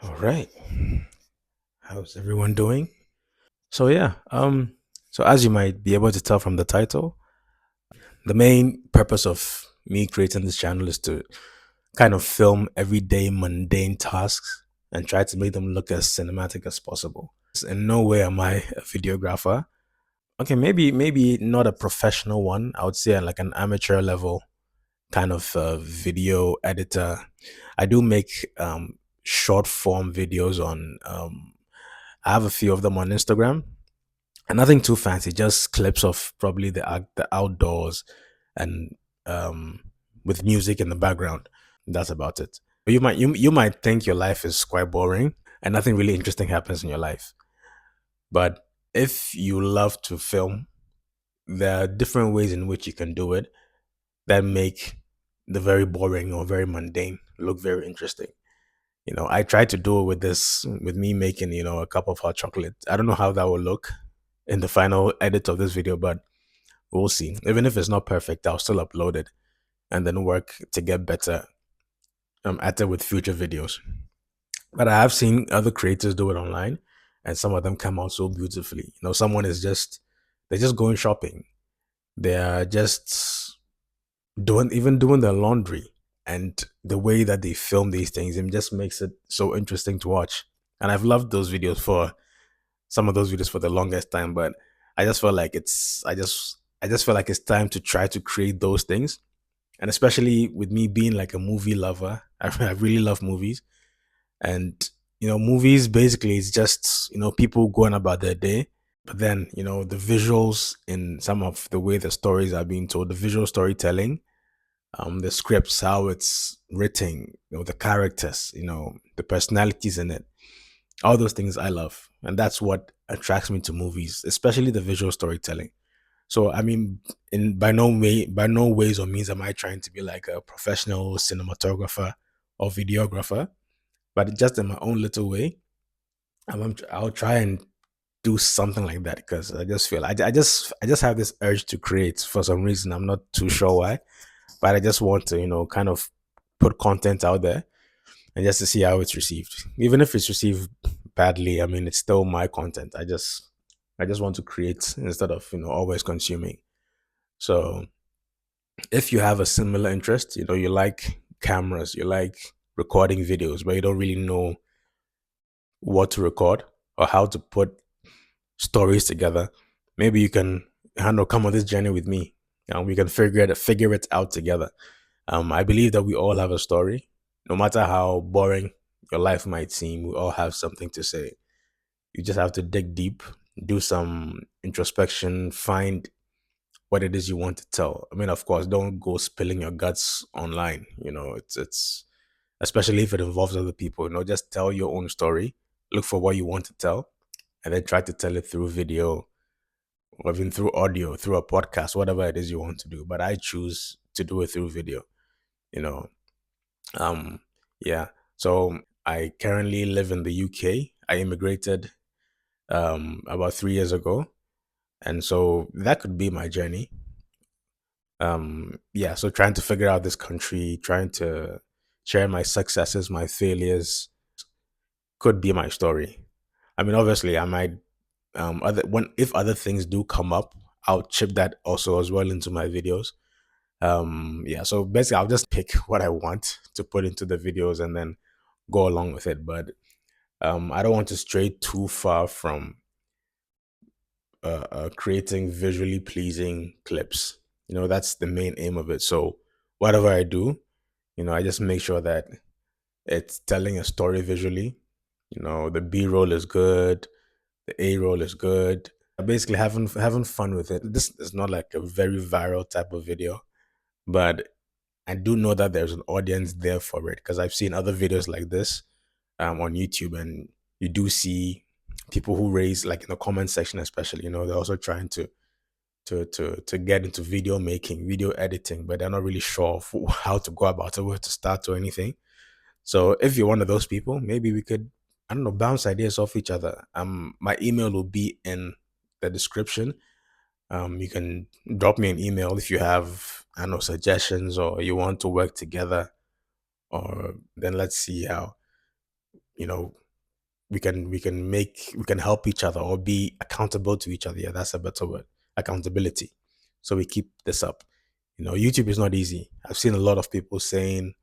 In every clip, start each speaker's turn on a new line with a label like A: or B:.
A: All right. How's everyone doing? So yeah, so as you might be able to tell from the title, the main purpose of me creating this channel is to kind of film everyday mundane tasks and try to make them look as cinematic as possible. In no way am I a videographer. Okay, maybe not a professional one. I would say like an amateur level kind of video editor. I do make short form videos on I have a few of them on Instagram, and nothing too fancy, just clips of probably the outdoors and um with music in the background. That's about it. You might think your life is quite boring and nothing really interesting happens in your life. But if you love to film, there are different ways in which you can do it that make the very boring or very mundane look very interesting. I tried to do it with me making, a cup of hot chocolate. I don't know how that will look in the final edit of this video, but we'll see. Even if it's not perfect, I'll still upload it and then work to get better at it with future videos. But I have seen other creators do it online, and some of them come out so beautifully. Someone is they're just going shopping. They are just doing their laundry, and the way that they film these things, it just makes it so interesting to watch. And I've loved those videos for some of those videos for the longest time, but I just felt like I just feel like it's time to try to create those things. And especially with me being like a movie lover, I really love movies. And movies basically is just people going about their day, but then the visuals in some of the way the stories are being told, the visual storytelling, the scripts, how it's written, the characters, the personalities in it, all those things I love, and that's what attracts me to movies, especially the visual storytelling. So I mean, in by no ways or means am I trying to be like a professional cinematographer or videographer, but just in my own little way, I'll try and do something like that because I just feel I just have this urge to create for some reason. I'm not too sure why, but I just want to kind of put content out there and just to see how it's received. Even if it's received badly, I mean, it's still my content. I just want to create instead of always consuming. So if you have a similar interest, you like cameras, you like recording videos, but you don't really know what to record or how to put stories together, maybe you can come on this journey with me, and we can figure it out together. I believe that we all have a story, no matter how boring your life might seem. We all have something to say. You just have to dig deep, do some introspection, find what it is you want to tell. I mean, of course, don't go spilling your guts online. It's especially if it involves other people. Just tell your own story. Look for what you want to tell, and then try to tell it through video or even through audio, through a podcast, whatever it is you want to do. But I choose to do it through video. You know, um, yeah. So I currently live in the UK. I immigrated about 3 years ago, and so that could be my journey. Yeah. So trying to figure out this country, trying to share my successes, my failures, could be my story. I mean, obviously, I might other when if other things do come up, I'll chip that also as well into my videos. Yeah, so basically I'll just pick what I want to put into the videos and then go along with it. But I don't want to stray too far from creating visually pleasing clips. That's the main aim of it. So whatever I do, I just make sure that it's telling a story visually. The B roll is good, the A roll is good. Basically having fun with it. This is not like a very viral type of video, but I do know that there's an audience there for it because I've seen other videos like this on YouTube, and you do see people who raise, like in the comment section, especially. They're also trying to get into video making, video editing, but they're not really sure of how to go about it, where to start or anything. So if you're one of those people, maybe we could, I don't know, bounce ideas off each other. My email will be in the description. You can drop me an email if you have, I don't know, suggestions or you want to work together, or then let's see how, you know, we can help each other or be accountable to each other. Yeah, that's a better word. Accountability. So we keep this up. YouTube is not easy. I've seen a lot of people saying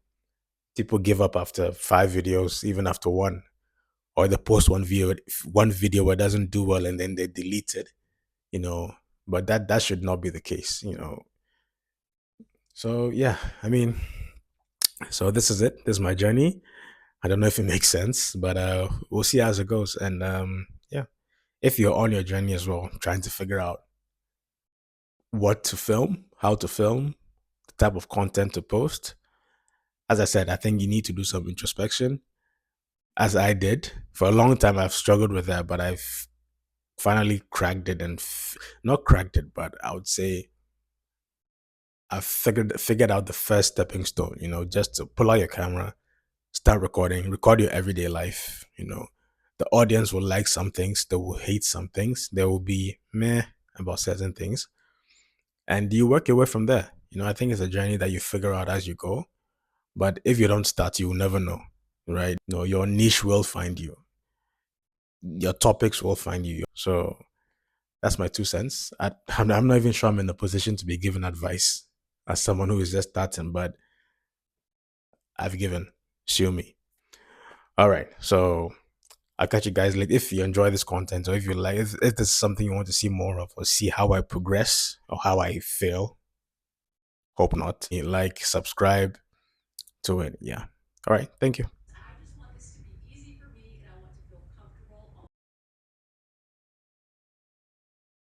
A: people give up after 5 videos, even after one, or they post one video where it doesn't do well and then they delete it. You know, but that should not be the case. So yeah, I mean, so this is it. This is my journey. I don't know if it makes sense, but we'll see as it goes. And yeah, if you're on your journey as well, trying to figure out what to film, how to film, the type of content to post, as I said, I think you need to do some introspection, as I did. For a long time, I've struggled with that, but I've finally cracked it and not cracked it, but I would say I've figured out the first stepping stone. Just to pull out your camera, start recording, record your everyday life. The audience will like some things, they will hate some things, they will be meh about certain things, and you work your way from there. I think it's a journey that you figure out as you go. But if you don't start, you will never know, right? No, your niche will find you, your topics will find you. So that's my 2 cents. I'm not even sure I'm in a position to be given advice as someone who is just starting, but I've given. Sue me. All right. So I'll catch you guys later. If you enjoy this content, or if you like, if this is something you want to see more of, or see how I progress or how I fail, hope not. Like, subscribe to it. Yeah. All right. Thank you.